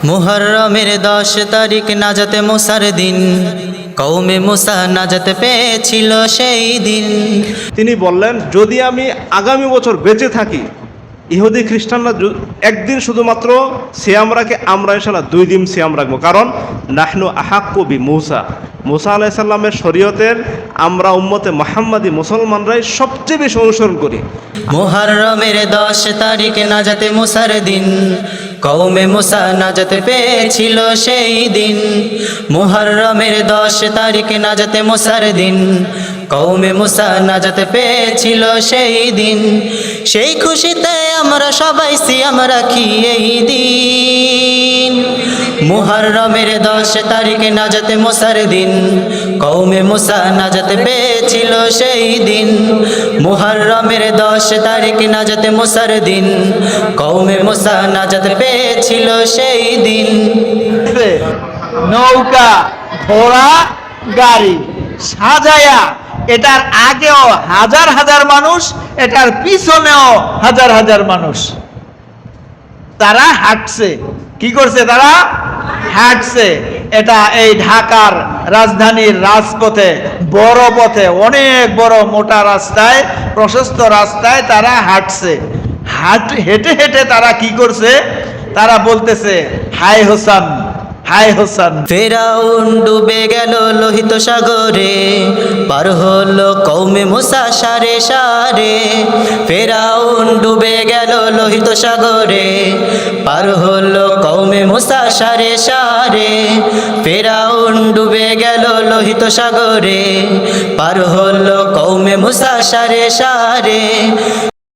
মুহররমের 10 তারিখ নাজাতে মুসার দিন, কওমে মুসা নাজাত পেয়েছিল সেই দিন। তিনি বললেন, যদি আমি আগামী বছর বেঁচে থাকি, ইহুদি খ্রিস্টানরা একদিন শুধুমাত্র সিয়াম রাখে, আমরা ইনশাআল্লাহ 2 দিন সিয়াম রাখবো। কারণ নাহনু আহাক্কু বি মুসা, মুসা আলাইহিস সালামের শরীয়তের আমরা উম্মতে মুহাম্মাদি মুসলমানরাই সবচেয়ে বেশি অনুসরণ করি। মুহররমের 10 তারিখ নাজাতে মুসার দিন, কওমে মুসা নাজাত পেয়েছিল সেই দিন। মুহররমের 10 তারিখ নাজাতে মুসার দিন, কওমে মুসা নাজাত পেয়েছিল সেই দিন। সেই খুশিতে আমরা সবাই সিয়াম রাখি এই দিন। মুহররমের 10 তারিখ নাজাতে মুসার দিন, কওমে মুসা নাজাত পেয়েছিল সেই দিন। মুহররমের 10 তারিখ নাজাতে মুসার দিন, কওমে মুসা নাজাত পেয়েছিল সেই দিন। নৌকা, ঘোড়া, গাড়ি সাজায়া, এটার আগেও হাজার হাজার মানুষ, এটার পিছনেও হাজার হাজার মানুষ, তারা হাঁটছে। কি করছে? তারা হাঁটছে। এটা এই ঢাকার রাজধানীর রাজপথে, বড় পথে, অনেক বড় মোটা রাস্তায়, প্রশস্ত রাস্তায় তারা হাঁটছে। হেঁটে হেঁটে তারা কি করছে? তারা বলতেছে, হায় হোসান, হায় হোসান। ফেরাউন ডুবে গেল লোহিত সাগরে, পার হলো কওমে মুসা সারে সারে। ফেরাউন ডুবে গেল লোহিত সাগরে, পার হলো কওমে মুসা সারে সারে। ফেরাউন ডুবে গেল লোহিত সাগরে, পার হলো কওমে মুসা সারে সারে।